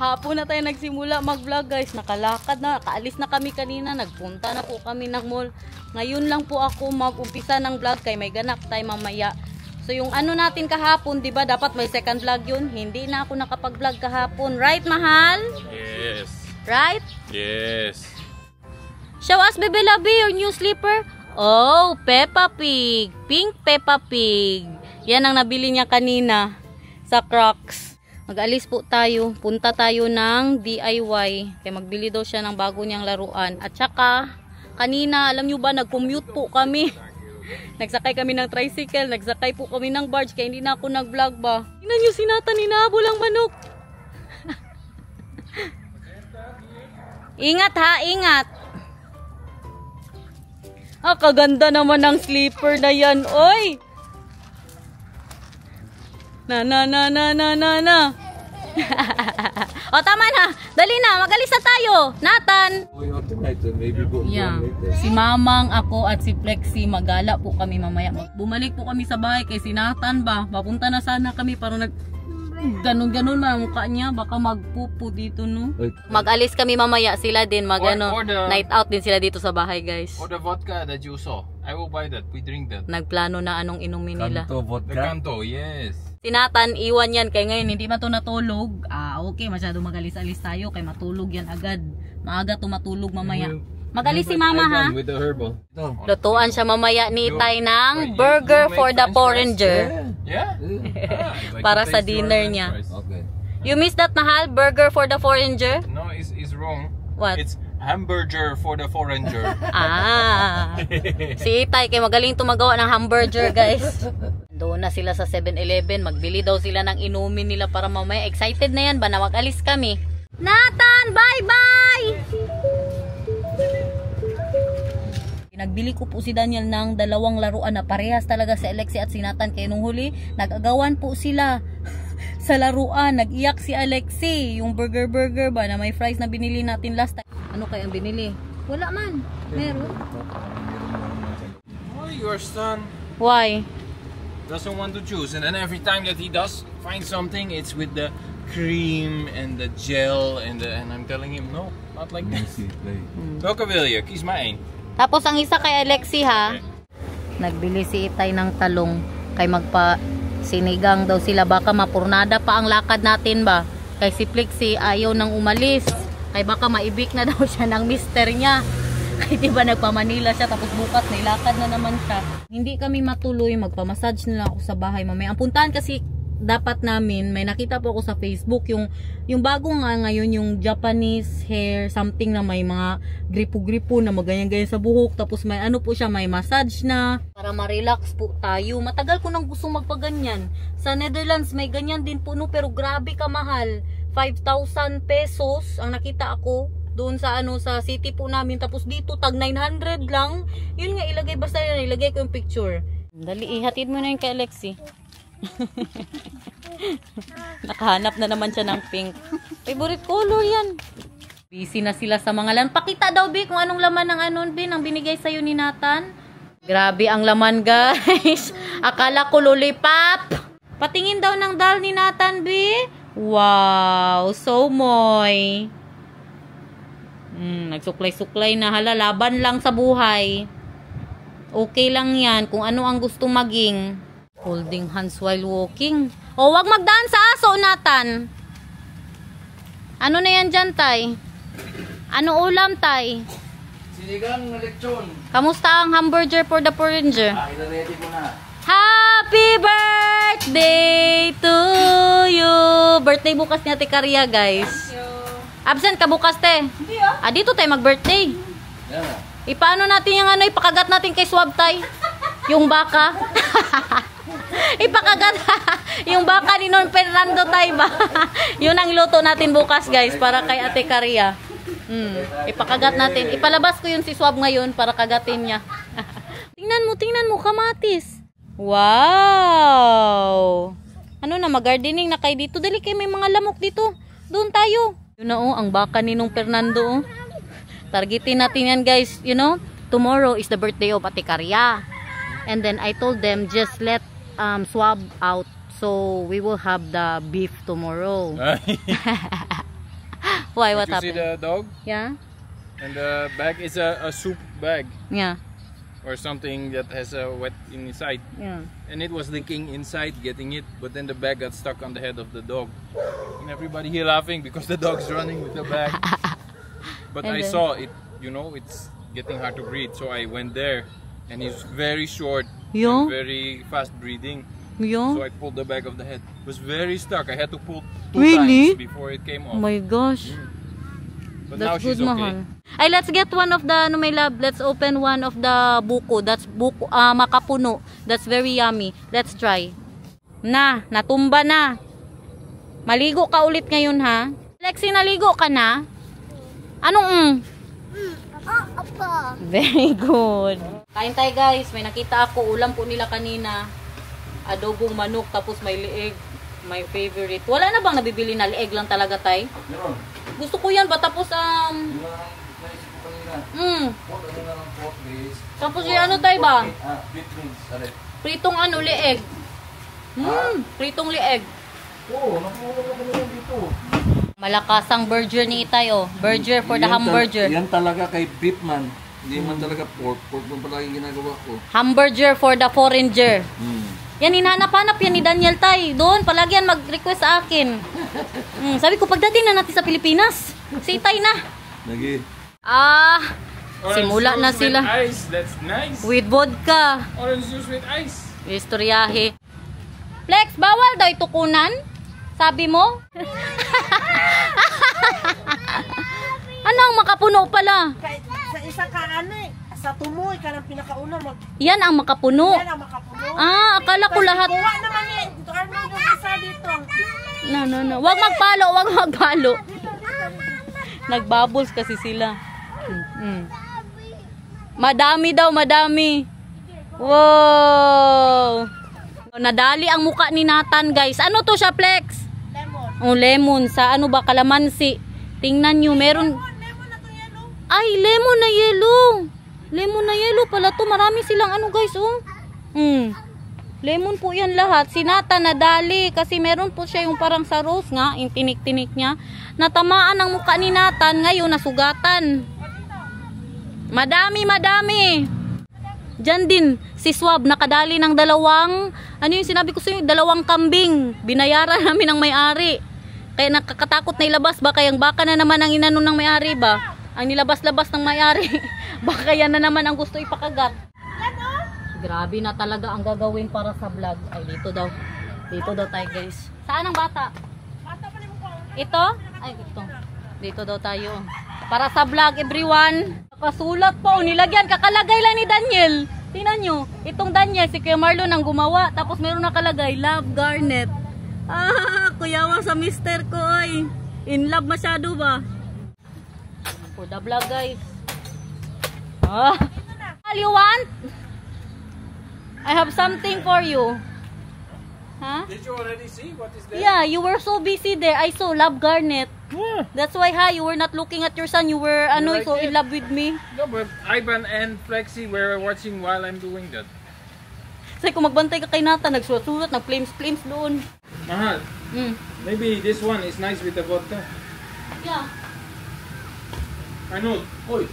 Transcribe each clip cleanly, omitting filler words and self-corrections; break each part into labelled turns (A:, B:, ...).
A: Kahapon na tayo nagsimula mag-vlog guys. Nakalakad na, kaalis na kami kanina. Nagpunta na po kami ng mall. Ngayon lang po ako mag-umpisa ng vlog kay may ganap tayo mamaya. So yung ano natin kahapon, 'di ba? Dapat may second vlog 'yun. Hindi na ako nakapag-vlog kahapon. Right, mahal?
B: Yes.
A: Right?
B: Yes.
A: Show us, Bebe Labi, your new slipper. Oh, Peppa Pig. Pink Peppa Pig. Yan ang nabili niya kanina sa Crocs. Mag-alis po tayo. Punta tayo ng DIY. Kaya magbili daw siya ng bago niyang laruan. At saka, kanina, alam nyo ba, nag-commute po kami. Nagsakay kami ng tricycle. Nagsakay po kami ng barge. Kaya hindi na ako nag-vlog ba. Tingnan nyo, sinatan, inahabol ang manok. Ingat ha, ingat. Ah, kaganda naman ng slipper na yan. Oy! Na. O, tama na. Dali na. Mag-alis na tayo. Nathan. Yeah. Si Mamang, ako at si Flexi magala po kami mamaya. Bumalik po kami sa bahay kay si Nathan ba. Papunta na sana kami para ganun-ganun na mukha niya. Baka magpupo dito, no? Mag-alis kami mamaya. Sila din night out din sila dito sa bahay, guys.
B: Or the vodka that you saw. I will buy that. We drink that.
A: Nagplano na anong inumin nila.
C: Kanto vodka?
B: The Kanto, yes.
A: Si Nathan, iwan yan. Kaya ngayon, hindi man ito natulog. Okay, masyado mag-alis-alis tayo. Kaya matulog yan agad. Maaga ito matulog mamaya. Mag-alis si Mama, ha?
B: With the herbal.
A: Lutuan siya mamaya ni Tay ng burger for the foreigner.
B: Yeah?
A: Para sa dinner niya.
C: Okay.
A: You miss that, mahal? Burger for the foreigner?
B: No, it's wrong.
A: What?
B: It's hamburger for the foreigner.
A: Si Itay, kaya magaling tumagawa ng hamburger, guys. Doon na sila sa 7-Eleven. Magbili daw sila ng inumin nila para mamaya. Excited na yan ba na mag-alis kami? Nathan, bye-bye! Nagbili ko po si Daniel ng dalawang laruan na parehas talaga si Alexi at si Nathan. Kaya nung huli, nag-agawan po sila sa laruan. Nag-iyak si Alexi. Yung burger ba na may fries na binili natin last time. Ano kayang binili? Wala man. Meron.
B: Oh, your son
A: Why?
B: doesn't want to choose. And then every time that he does find something, it's with the cream and the gel. And I'm telling him, no, not like this. Welke wil je? Kies maar één.
A: Tapos ang isa kay Alexi, ha. Nagbili si Itay ng talong. Kay sinigang daw sila. Baka mapurnada pa ang lakad natin ba. Kay si Flexi ayaw nang umalis. Kay baka maibik na daw siya ng mister niya. Kay diba nagpa-Manila siya. Tapos bukas nilakad na naman siya. Hindi kami matuloy. Magpa-massage na lang ako sa bahay mamaya. Ang puntahan kasi dapat namin, may nakita po ako sa Facebook, yung bago nga ngayon, yung Japanese hair something na may mga gripo-gripo na maganyan-ganyan sa buhok, tapos may ano po siya, may massage na para ma-relax po tayo. Matagal ko nang gusto magpaganyan. Sa Netherlands may ganyan din po, no, pero grabe kamahal. 5,000 pesos ang nakita ako doon sa sa city po namin, tapos dito tag 900 lang. Yun nga, ilagay basta yan, ilagay ko yung picture. Dali, ihatid mo na yung kay Alexi. Nakahanap na naman siya ng pink. Favorite color yan. Busy na sila sa mga laman. Pakita daw, B, kung anong laman ng ng binigay sa'yo ni Nathan. Grabe ang laman, guys. Akala ko lollipop. Patingin daw ng doll ni Nathan, B. Wow, so moy. Nagsuklay-suklay na. Hala, laban lang sa buhay. Okay lang yan kung ano ang gusto maging. Holding hands while walking. O, wag magdaan sa aso, Nathan. Ano na yan dyan, Tay? Ano ulam, Tay?
C: Sinigang na lechon.
A: Kamusta ang hamburger for the foreigner?
C: Ready mo na.
A: Happy birthday to you! Birthday bukas ni Ate Karia, guys. Absent ka bukas, te? Hindi, dito tayo mag-birthday.
C: Yeah.
A: Ipaano natin yung ipakagat natin kay Swab, Tay? Yung baka. Ipakagat yung baka ni Norm Fernando, Tay ba? Yun ang luto natin bukas, guys, para kay Ate Karia. Ipakagat natin. Ipalabas ko yun si Swab ngayon para kagatin niya. Tingnan mo, kamatis. Wow! Ano na, mag-gardening na kayo dito. Dali kayo, may mga lamok dito. Doon tayo. Yun na, ang baka ni Nong Fernando. Targetin natin yan, guys. You know, tomorrow is the birthday of Ate Karia. And then I told them, just let Swab out. So we will have the beef tomorrow. Why? What
B: Did you see
A: happened?
B: the dog?
A: Yeah?
B: And the bag is a soup bag
A: Yeah.
B: or something that has a wet inside.
A: Yeah.
B: And it was leaking inside, getting it, but then the bag got stuck on the head of the dog. And everybody here laughing because the dog's running with the bag. But
A: And
B: I
A: then-
B: saw it, you know, it's getting hard to breathe. So I went there and he's very short
A: Yeah?
B: and very fast breathing.
A: Yeah?
B: So I pulled the back of the head. It was very stuck. I had to pull 2
A: Really?
B: times before it came
A: Oh
B: off.
A: my gosh.
B: But now
A: That's
B: she's
A: good,
B: okay.
A: mahal. Ay, let's get one of the, my love, let's open one of the buko. That's buko, makapuno. That's very yummy. Let's try. Na, natumba na. Maligo ka ulit ngayon, ha? Lexi, naligo ka na? Anong Very good. Kain tayo, guys. May nakita ako. Ulam po nila kanina. Adobong manok, tapos may lieg. My favorite. Wala na bang nabibili na lieg lang talaga, tay?
C: Meron.
A: Gusto ko yan ba? Tapos,
C: Yung naisip ko kanina. Pork, ano na lang pork base.
A: Tapos yung ano tayo ba?
C: Beef wings. Aray.
A: Pritong ano, lieg. Pritong lieg.
C: Oo, nakuha ko na yan dito.
A: Malakasang burger ni Itay, oh. Burger for the hamburger.
C: Yan talaga kay beef man. Hindi man talaga pork. Pork man pala yung ginagawa ko.
A: Hamburger for the foreigner. Yan, hinahanap-hanap yan ni Daniel, Tay. Doon, palagi yan mag-request sa akin. Sabi ko, pagdating na natin sa Pilipinas, si Itay na.
C: Lagi.
B: Orange
A: Simula na
B: juice
A: sila.
B: With ice, that's nice.
A: With vodka.
B: Orange juice with ice.
A: Istoryahe. Flex, bawal daw itukunan? Sabi mo? Ano ang makapuno pala?
D: Sa isa ka ano eh, sa tumoy ka ng pinakauna
A: Yan ang makapuno.
D: yan ang makapuno.
A: Akala ko lahat.
D: Kuha naman eh. Ito ano yung isa dito.
A: No. Wag magpalo. Nagbubbles kasi sila. Madami daw. Wow! Nadali ang muka ni Nathan, guys. Ano to siya, Flex?
D: Lemon.
A: Oh, lemon. Sa ano ba? Kalamansi. Tingnan nyo, meron...
D: Lemon na to yan oh.
A: Ay, lemon na yellow. Lemon na yellow pala to. Marami silang ano, guys, oh. Lemon po yan lahat. Si Nathan nadali kasi meron po siya yung parang sa rose nga, yung tinik-tinik niya. Natamaan ang mukha ni Nathan, ngayon nasugatan. Madami. Diyan din, si Swab nakadali ng dalawang, ano yung sinabi ko sa'yo, dalawang kambing. Binayaran namin ng may-ari. Kaya nakakatakot na ilabas ba, kaya baka na naman ang inano ng may-ari ba? Ang nilabas-labas ng may-ari. Baka yan na naman ang gusto ipakagat. Grabe na talaga ang gagawin para sa vlog. Ay, dito daw. Dito daw tayo, guys. Saan ang bata? Ito? Ay, ito. Dito daw tayo. Para sa vlog, everyone. Kasulat po. Nilagyan. Kakalagay lang ni Daniel. Tingnan nyo. Itong Daniel, si Kuya Marlon ang gumawa. Tapos meron nakalagay, Love Garnet. Kuyawa sa mister ko ay. In love masyado ba? For the vlog, guys. All you want? I have something for you. Huh?
B: Did you already see what is there?
A: Yeah, you were so busy there. I saw Love Garnet. That's why, you were not looking at your son. You were
B: like
A: so in
B: it?
A: love with me.
B: No, but Ivan and Flexi were watching while I'm doing that.
A: Say, kung magbantay ka kay Nathan, nagsulat, nag-flames doon.
B: Mahal, maybe this one is nice with the vodka.
A: Yeah.
B: Arnold,
C: Oy,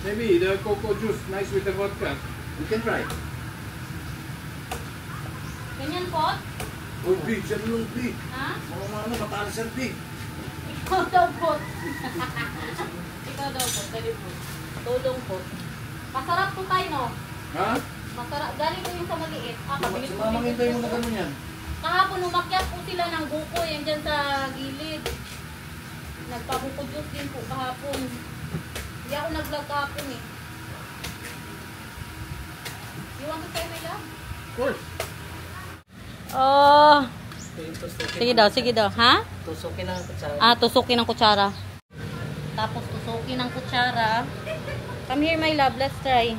B: maybe the cocoa juice nice with the vodka.
C: you can try.
A: Ganyan po?
C: Oy, big. Siya yung big.
A: Ha?
C: Mga matalas yan big.
A: Ikaw daw po. Ikaw daw po. Dali po. Tulong po. Masarap po tayo, no?
C: Ha?
A: Masarap. Galing ko yung sa maliit. Kabili
C: Si
A: ko
C: mamang
A: dito
C: hintay mo
A: sa-
C: na ganun yan.
A: Kahapon umakyat po sila ng buko. Yan dyan sa gilid. Nagpabuko juice din po kahapon. Hindi ako nag-vlog kahapon eh. You want to try my love?
B: Of course.
A: Oh. Sige daw. Ha?
D: Tusukin ang kutsara.
A: Tusukin ng kutsara. Tapos tusukin ng kutsara. Come here, my love. Let's try.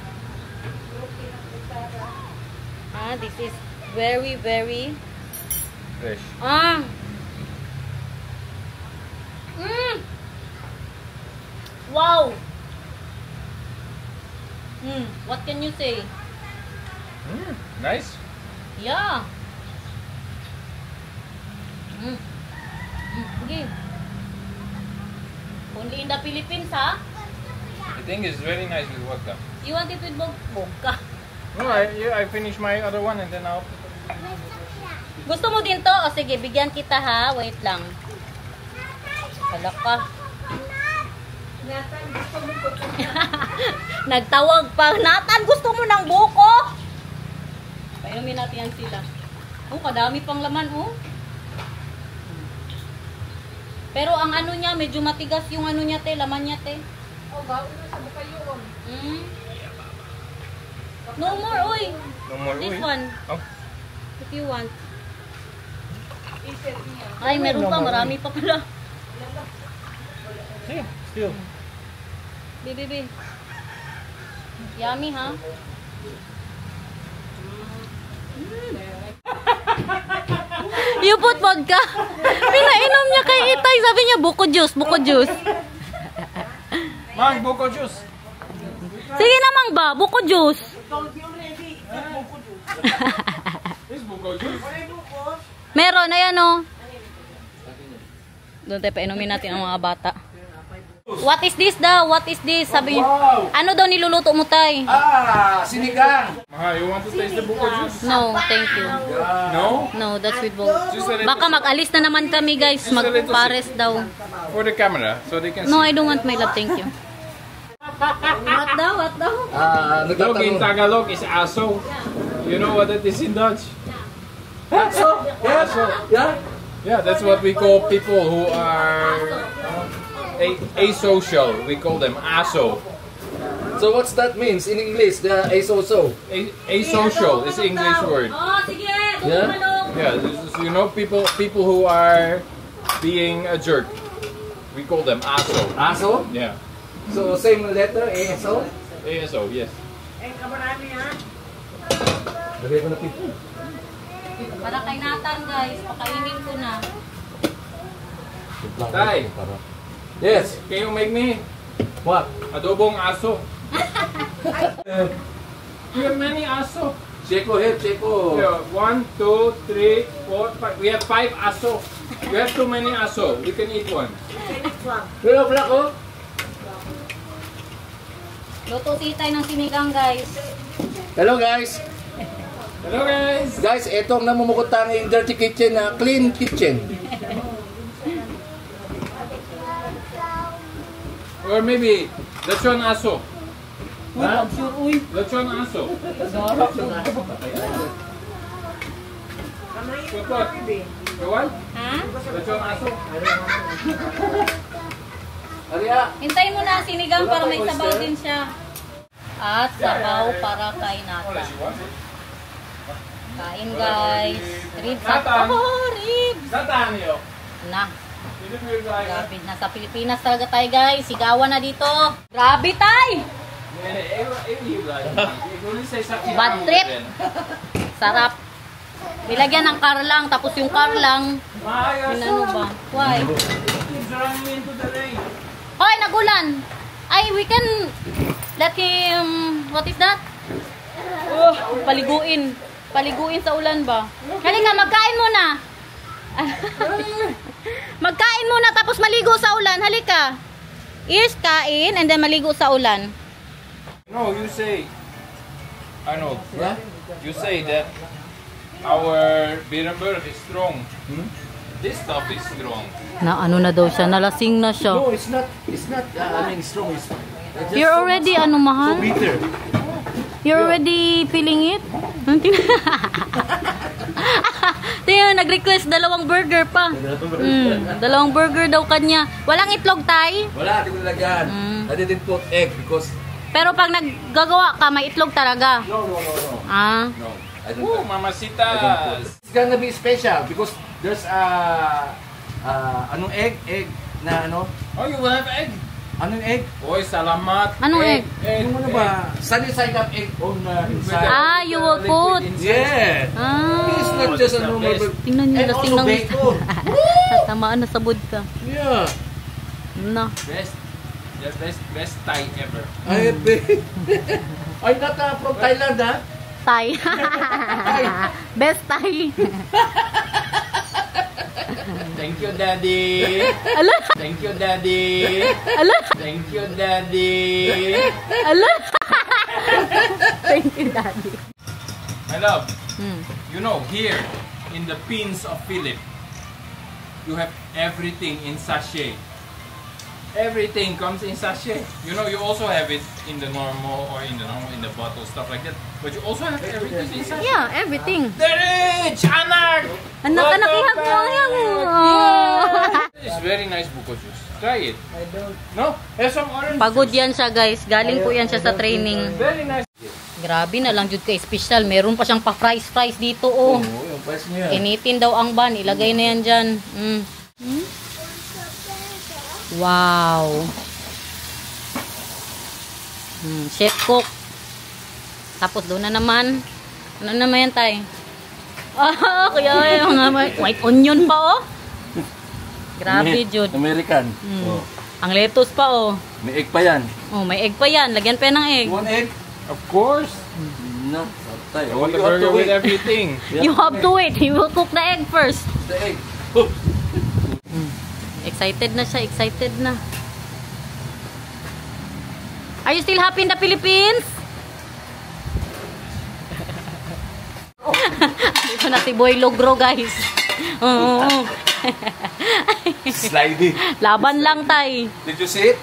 A: This is very, very...
B: Fresh.
A: Wow! What can you say?
B: Nice.
A: Yeah. Sige. Only in the Philippines, ha?
B: I think it's very nice with vodka.
A: You want it with vodka?
B: No, I finished my other one and then I'll...
A: Gusto mo din to? O sige, bigyan kita ha. Wait lang. Hala ka. Nagtawag pa. Nathan, gusto mo ng buko? Painumin natin yan sila. Oh, kadami pang laman, oh. Pero ang ano niya, medyo matigas yung ano niya, te. Laman niya, te.
D: Oh, gawin na sa buka yun.
A: No more, oy.
B: No more.
A: This
B: Uy.
A: one.
B: Oh.
A: If you want.
D: Isip niya.
A: Ay, meron pa. Marami pa pala.
B: See, still.
A: Bibi. Yummy, ha? You put vodka. Pinainom niya kay Itay. Sabi niya, buko juice, buko juice.
B: Mang, buko juice.
A: Sige namang ba, buko juice.
D: Don't be ready. Buko doon.
B: This buko juice.
D: Wala yung buko.
A: Meron, ayan o. Doon tayo painumin natin ang mga bata. What is this daw? What is this? Sabi niya, ano daw niluluto mo, Tay?
C: Sinigang.
B: Maha, you want to taste the buko juice?
A: No, thank you.
B: No?
A: No, that's with vodka.
B: Just a little,
A: Baka mag-alis na naman kami, guys. Magpares daw.
B: for the camera so they can
A: No,
B: see.
A: I don't want my love, thank you. What daw? What daw?
B: Dog in Tagalog is aso. You know what that is in Dutch?
C: Aso?
B: Aso.
C: Yeah?
B: Yeah, that's what we call people who are asocial. We call them aso.
C: So what's that means in English? The aso-so.
B: Asocial is English word.
A: Oh, sige.
C: Yeah?
B: Yeah, this is, you know, people who are being a jerk. We call them aso.
C: Aso?
B: Yeah.
C: So same letter, aso?
B: ASO, yes.
D: Eh, kamarami ha.
C: Lagay ko na people.
A: Para kay Nathan, guys. Pakainin ko na.
B: Tay.
C: Yes.
B: Can you make me
C: What?
B: adobong aso? We have many aso.
C: Checo, help, Checo.
B: Yeah, 1, 2, 3, 4, 5. We have 5 aso. We have too many aso. We can eat one.
C: Hello, black, oh.
A: Luto si Itay ng sinigang, guys.
C: Hello, guys.
B: Hello guys.
C: Guys, ito ang namumukutang yung dirty kitchen na clean kitchen.
B: Or maybe lechon aso.
C: Ha?
B: Lechon aso. What? The what?
A: Ha?
B: Lechon aso.
C: Aria.
A: Hintayin mo na sinigang para may sabaw din siya. At sabaw para kay
B: Unless
A: Nathan.
B: you want it.
A: Kain, guys. Ribs.
B: Nathan.
A: Oh, ribs.
B: Satan yo.
A: Na.
B: Did you like that?
A: Grabe, nasa Pilipinas talaga tayo, guys. Sigawan na dito. Grabe, tay! Bad trip. Sarap. Nilagyan ng karlang, tapos yung karlang, inano ba? Why? Hoy, nagulan! Ay, we can let him, what is that? Oh, paliguin. Paliguin sa ulan ba? Halika, magkain muna. Magkain muna tapos maligo sa ulan. Halika. Is kain and then maligo sa ulan.
B: No, you say, Arnold,
C: Yeah?
B: you say that our Berenberg is strong. This stuff is strong.
A: Na ano na daw siya, nalasing na siya.
C: No, it's not. It's not. I mean, strong. It's just
A: You're already ano mahal?
C: bitter.
A: You're already feeling it? Tingnan, nag-request dalawang burger pa. Dalawang burger daw kanya. Walang itlog, tay?
C: Wala, di ko nilagyan. I didn't put egg because.
A: Pero pag naggagawa ka, may itlog talaga.
C: No.
A: Ah.
C: No. I don't.
B: Oh, mamacitas.
C: It's gonna be special because there's anong egg na ano?
B: Oh, you will have egg.
C: Anong egg?
B: Oy, salamat.
A: Anong egg?
C: Yung ano ba? Sunny side up egg on inside.
A: Ah, you will put.
C: Yeah. It's
A: Ah.
C: not just a normal burger.
A: Tingnan niyo,
C: And
A: lasing
C: also
A: ng
C: bacon.
A: tamaan na sa budka.
C: Yeah.
A: Na.
B: Best Thai ever.
C: I bet. I'm not from Thailand, ha?
A: Thai. Best Thai.
B: Thank you, Daddy.
A: Ala!
B: Thank you, Daddy.
A: Ala!
B: Thank you, Daddy.
A: Ala! Thank you, Daddy.
B: My love,
A: Hmm.
B: you know, here in the pins of Philip, you have everything in sachet. Everything comes in sachet. You know, you also have it in the normal or in the bottle, stuff like that. But you also have everything in sachet.
A: Yeah, everything.
B: Derich! Anak!
A: Anak-anak ihag mo ang
B: It's very nice buko juice. Try it. I don't. No? Have some orange
A: Pagod
B: juice.
A: yan siya, guys. Galing po yan siya sa training.
B: Very nice.
A: Grabe na lang jud kay special. Meron pa siyang pa-fries dito, oh.
C: yung price niya.
A: Initin daw ang ban. Ilagay na yan dyan. Mm. Hmm? Wow. Chef cook. Tapos doon na naman. Ano naman yan, tay? Ah, kaya yung white onion pa, oh. Grabe, Jud.
C: American. Oh.
A: Ang lettuce pa, oh.
C: May egg pa yan.
A: Oh, may egg pa yan. Lagyan pa yan ng egg.
C: You want egg?
B: Of course.
C: No.
B: I want the burger with everything.
A: You have to wait. He will cook the egg first.
C: The egg.
A: Excited na siya. Excited na. Are you still happy in the Philippines? Dito na si Boy Logro, guys. Oo.
C: Sliding.
A: Laban lang, tay.
C: Did you see it?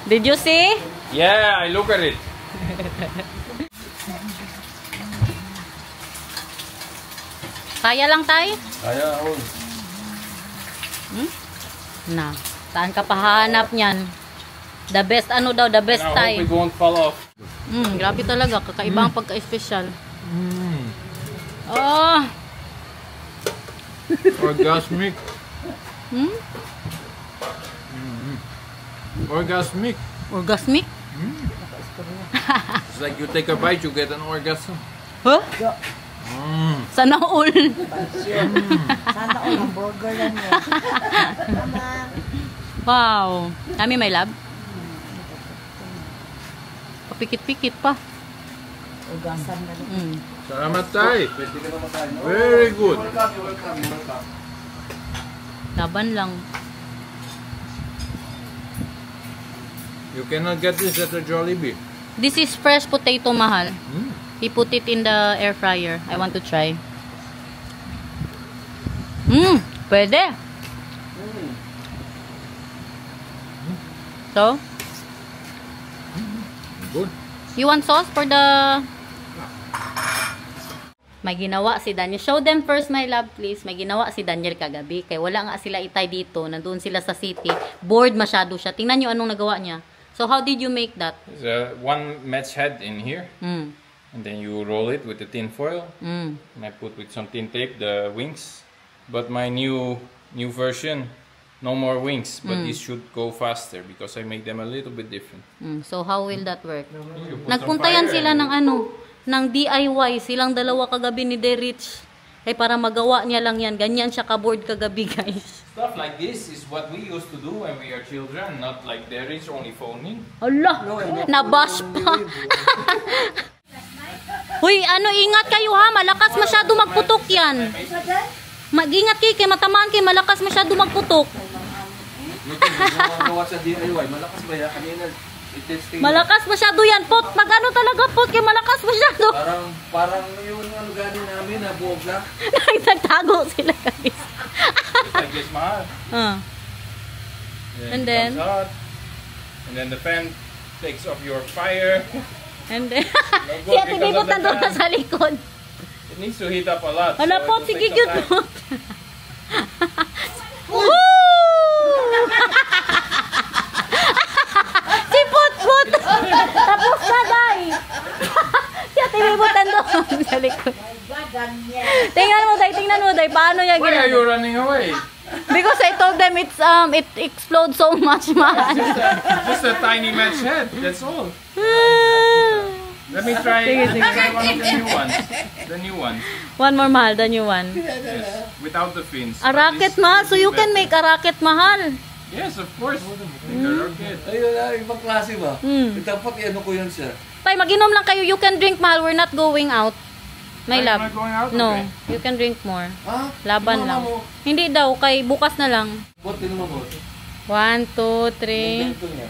A: Did you see?
B: Yeah, I look at it.
A: Kaya lang, tay?
C: Kaya ako.
A: Na. Saan ka pahanap niyan? The best, ano daw? The best,
B: And I
A: tay.
B: hope it won't fall off.
A: Grabe talaga. Kakaiba ang pagka-espesyal. Oh.
B: Orgasmic. Orgasmic.
A: Orgasmic?
B: It's like you take a bite, you get an orgasm.
A: Huh? Sana all.
D: Sana all ang burger lang yan.
A: Wow. Kami may lab. Papikit-pikit pa.
D: Ugasan na rin.
B: Salamat tay.
C: Pwede ka na makain.
B: Very good.
C: Welcome.
A: Laban lang.
B: You cannot get this at a Jollibee.
A: This is fresh potato, mahal. He put it in the air fryer. I want to try. Pwede. So?
B: Good.
A: You want sauce for the... May ginawa si Daniel. Show them first, my love, please. May ginawa si Daniel kagabi. Kaya wala nga sila itay dito. Nandun sila sa city. Bored masyado siya. Tingnan nyo anong nagawa niya. So, how did you make that?
B: There's one match head in here. And then you roll it with the tin foil. And I put with some tin tape the wings. But my new version, no more wings. But this should go faster because I make them a little bit different.
A: So, how will that work?
B: You put some
A: Nagpunta yan
B: fire
A: sila
B: and-
A: ng ng DIY. Silang dalawa kagabi ni Derich. Eh, para magawa niya lang yan. Ganyan siya ka-board kagabi, guys.
B: Stuff like this is what we used to do when we are children. Not like there is only phoning.
A: Allah! Nabash pa. Uy, ingat kayo ha. Malakas masyado magputok yan. Mag-ingat kayo, kay matamaan kayo. Malakas masyado magputok.
C: Gawa sa DIY. Malakas ba yan? Kanina, i-testing.
A: Malakas masyado yan, pot. Mag-ano talaga, pot, kay malakas masyado.
C: Parang yung gani namin na buog na.
A: Nagtago sila, guys.
B: Just like this, mahal.
A: And
B: it
A: then?
B: comes out. And then the fan takes off your fire.
A: And then,
B: Good,
A: si Ate
B: because
A: Bibot
B: of the
A: nandun na
B: fan.
A: sa likod.
B: It needs to heat up a lot.
A: Hala,
B: so
A: pot,
B: it will
A: sige,
B: take
A: cute,
B: some time.
A: pot. Woo! Si Pot, Pot! Tapos na, Day! Si Ate Bibot nandun sa likod. Tingnan mo, Day. Paano niya
B: Why are you
A: ginagawa?
B: running away?
A: Because I told them it explodes so much, man.
B: Just a tiny match head. That's all. Let me try. Let me try one of the new ones. The new one.
A: One more, mahal, the new one.
B: Yes. Without the fins.
A: A rocket, mahal. So you can make a rocket, mahal.
B: Yes, of course. Make a rocket.
C: Ayun na, ibang klase ba? Dapat i-ano ko yun siya.
A: Tay, mag-inom lang kayo. You can drink, mahal. We're not going out. My
B: Am I
A: love.
B: going out?
A: No,
B: Okay.
A: you can drink more.
C: Ha?
A: Laban
C: Tinama
A: lang.
C: mo.
A: Hindi daw, kay bukas na lang.
C: Ba't tinama mo?
A: 1, 2, 3.
C: Ito niya.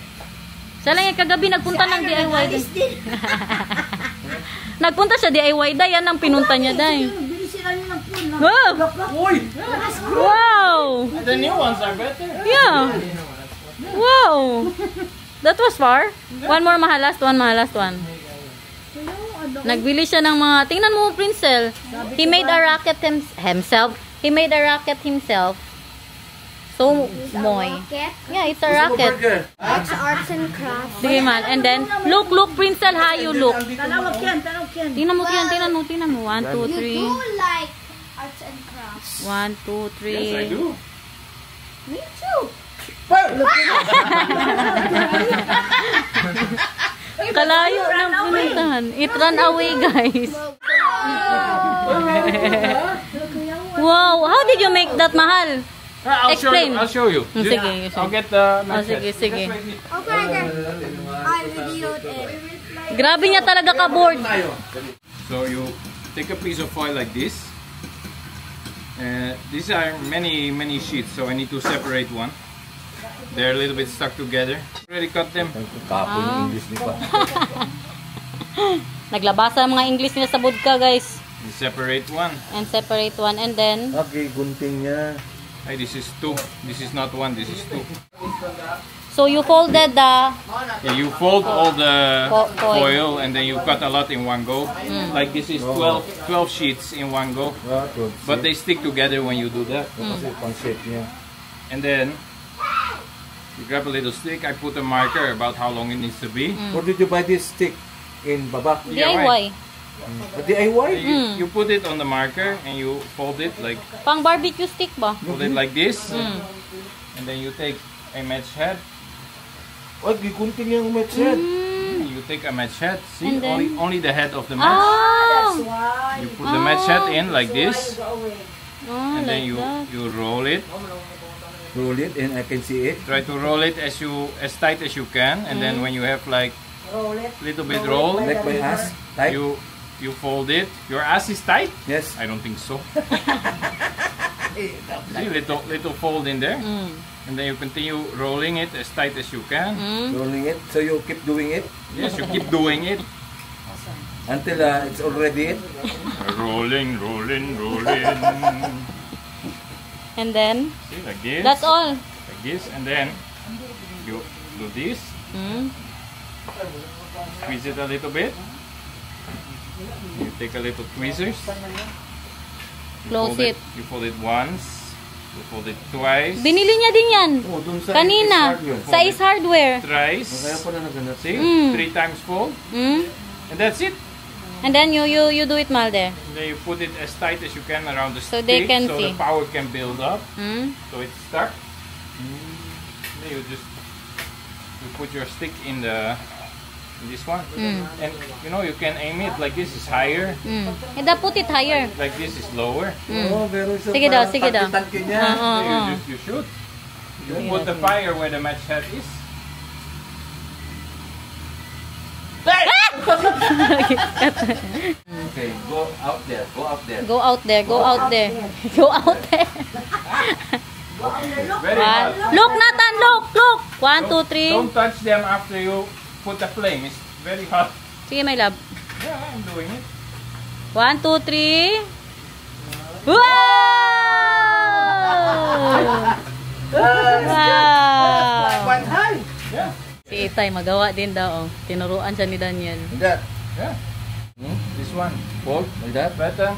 A: Siya lang yung kagabi nagpunta ng DIY day. Nagpunta siya DIY day, yan ang pinunta niya day.
D: Bili sila niyo ng pool.
A: Wow!
C: Uy!
A: Wow!
B: The new ones are better.
A: Yeah! Wow! That was far. One more mahal, last one, mahal, last one. Nagbili siya ng mga, tingnan mo, Princel. He made a racket himself. He made a racket himself. So, moy. Yeah, it's a racket.
E: It's arts and crafts.
A: Sige man. And then, look, Princel, how you look.
D: Tanawag yan.
A: Tingnan mo yan, tingnan mo. 1, 2,
E: You
A: 3.
E: do like arts and crafts.
A: 1, 2, 3.
B: Yes, I do.
E: Me too.
A: Kalayo ng pinuntahan. It ran away, guys. Wow, how did you make that, mahal? Explain.
B: I'll show you.
A: Sige, sige.
B: I'll get the
A: Oh, sige, sige.
E: Okay, then. I videoed it.
A: Grabe niya talaga ka-board.
B: So you take a piece of foil like this. These are many sheets, so I need to separate one. They're a little bit stuck together. Already cut them.
C: Kapon yung English ni pa.
A: Naglabasa ang mga English niya sa budka, guys.
B: You separate one.
A: And separate one. And then,
C: Okay, gunting niya.
B: Hey, this is two. This is not one. This is two.
A: so you folded the...
B: Yeah, you fold all the
A: Foil.
B: foil and then you cut a lot in one go. Like this is 12 sheets in one go. But they stick together when you do that.
C: Kasi pang shape niya.
B: And then you grab a little stick. I put a marker about how long it needs to be.
C: Where did you buy this stick? In Babak?
A: DIY.
C: DIY?
B: You put it on the marker and you fold it like
A: Pang barbecue stick ba?
B: fold it like this. And then you take a match head.
C: Ay, gigunting yung match head.
B: You take a match head. See,
A: And then-
B: only the head of the match.
A: Oh!
B: You put the match head in like this.
A: Oh,
B: And then
A: like
B: you
A: that.
B: roll it.
C: Roll it and I can see it.
B: Try to roll it as tight as you can, and then when you have like little bit roll,
C: Like my ass. Type?
B: you fold it. Your ass is tight?
C: Yes.
B: I don't think so. See, little fold in there, and then you continue rolling it as tight as you can.
C: Rolling it. So you keep doing it
B: Yes, you keep doing it.
C: until it's already it.
B: Rolling.
A: And then,
B: See, like this.
A: that's all.
B: Like this, and then you do this. Squeeze it a little bit. You take a little tweezers. You
A: Close
B: fold
A: it.
B: You fold it once. You fold it twice.
A: Binili niya din yan.
C: Oh, dun sa
A: Kanina.
C: Ace Hardware.
A: Sa Ace Hardware.
B: Thrice.
C: Kaya pala naganap.
B: See? 3 times fold. And that's it.
A: And then you do it, mal there.
B: And then you put it as tight as you can around the
A: So
B: stick
A: they can
B: so
A: see.
B: the power can build up.
A: Mm?
B: So it's stuck. Then you put your stick in this one. And you know you can aim it like this is higher,
A: And then put it higher.
B: like this is lower.
C: Oh, meron siya
A: Sige daw,
C: parang
A: sige daw.
C: tangke-tangke niya.
B: You shoot. You put the fire where the match head is.
C: Okay, go out there. Go out there.
A: Go out there, go out there. Go out there.
B: Very hot.
A: Look, Nathan, look. 1, 2, 3.
B: Don't touch them after you put the flame. It's very hot.
A: Sige, my love.
B: Yeah, I'm doing it.
A: 1, 2, 3. Wow! Wow!
B: Yeah.
A: Si Itay, magawa din daw. Oh. Tinuruan siya ni Daniel.
C: Like that.
B: Yeah. This one. Fold.
C: Like that.
B: Better.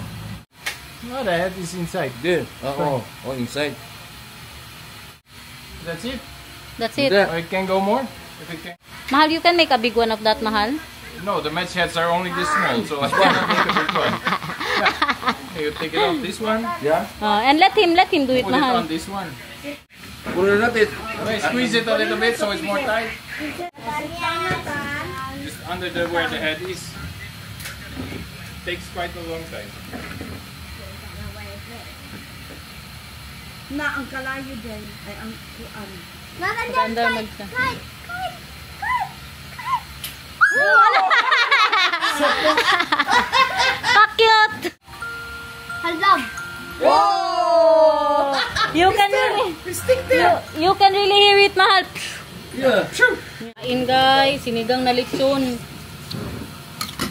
B: No, the head is inside. There.
C: Oh, inside.
B: That's it.
A: That's it.
C: Like that.
B: Or it can go more. If it can.
A: Mahal, you can make a big one of that, Mahal.
B: No, the match heads are only this small, so I cannot make a big one. Yeah. Okay, you take it off this one.
C: Yeah.
A: And let him do it,
B: Put it
A: Mahal.
B: on this one.
C: Puro natin.
B: Okay, squeeze it a little bit so it's more tight. Just under where the head is. Takes quite a long time.
D: Na ang kalayo din ay ang kuan.
E: Nandiyan,
A: Maganda,
E: kite, kite, kite, kite.
A: Cute!
E: Halam.
D: Whoa!
A: You can really,
D: Stick there.
A: you can really hear it, mahal.
C: Yeah.
A: Kain guys, sinigang na lechon.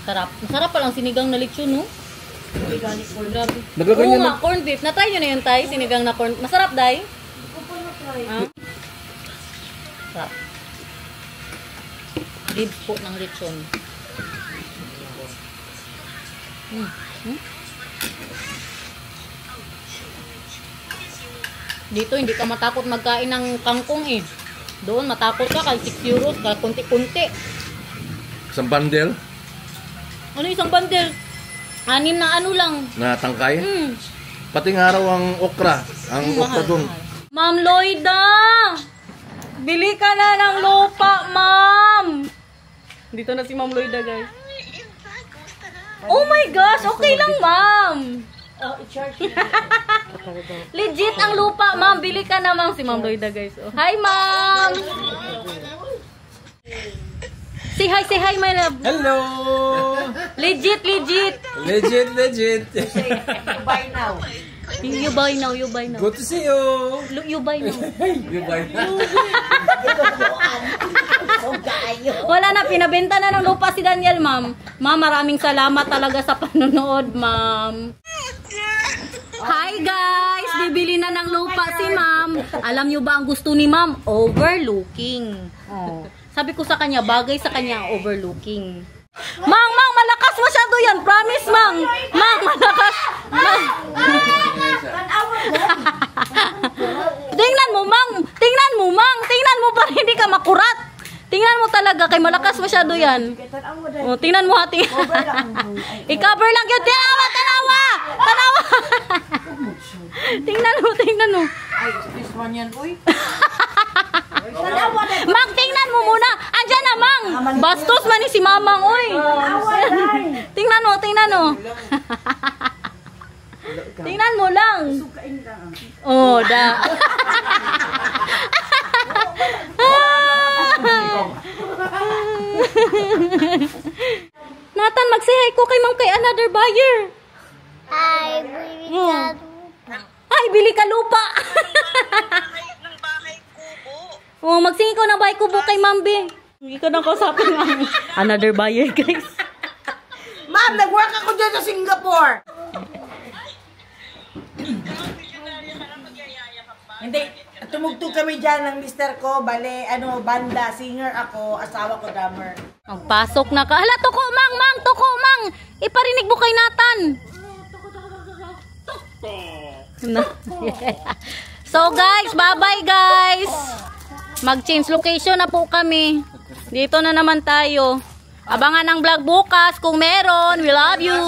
A: Sarap. Masarap palang sinigang na lechon, no? Grabe. Oo
C: Nagaganyan
A: nga, corned beef. Na-try nyo na yun, Tay? Sinigang na corn. Masarap, Day? Ah? Sarap. Ribs po ng lechon. Dito, hindi ka matakot magkain ng kangkong eh. Doon, matakot ka kahit 6 euros, kahit kunti-kunti.
C: Isang bundle
A: Ano isang bundle? 6 na ano lang.
C: na tangkay.
A: Hmm.
C: Pati nga raw ang okra. Ang okra doon.
A: Ma'am Lloyda! Bili ka na ng lupa, ma'am! Dito na si Ma'am Lloyda, guys. Oh my gosh! Okay lang, ma'am! Legit ang lupa, ma'am. Bili ka na, ma'am. Si Ma'am Lloyda, guys. Oh. Hi, ma'am! Say hi, my love.
B: Hello!
A: Legit.
B: Legit.
D: Buy now.
A: You buy now.
B: Good to see you!
A: You buy now.
C: You buy
A: Wala na, pinabenta na ng lupa si Daniel, ma'am. Ma'am, maraming salamat talaga sa panonood, ma'am. Hi guys! Bibili na ng lupa si ma'am. Alam nyo ba ang gusto ni ma'am? Overlooking. Oh. Sabi ko sa kanya, bagay sa kanya ang overlooking. Mang, malakas masyado yan. Promise, Mang. Mang, malakas. Mang. Tingnan mo, Mang. Tingnan mo para hindi ka makurat. Tingnan mo talaga, kay malakas masyado yan. Oh, tingnan mo ha. I-cover lang yun. Tanawa. Tingnan mo.
D: Ay, this one yan, uy.
A: Mang, tingnan mo muna. Andyan na, Mang. Bastos man ni si Mamang, oy. Tingnan mo. Tingnan mo lang. Oh, da. Nathan, mag-say hi ko kay Ma'am kay another buyer.
E: Hi, baby cat.
A: Ay, bili ka lupa. Oh, magsingi ko ng bahay kubo kay Ma'am B. Hindi ko nang kausapin, Ma'am. Another buyer, guys.
D: Ma'am, nag-work ako dyan sa Singapore. Hindi, tumugtog kami dyan ng mister ko, bale, banda, singer ako, asawa ko drummer.
A: Magpasok na ka. Hala, tuko, Mang. Iparinig mo kay Nathan. So, guys, bye-bye, guys. Mag-change location na po kami. Dito na naman tayo. Abangan ang vlog bukas kung meron. We love you.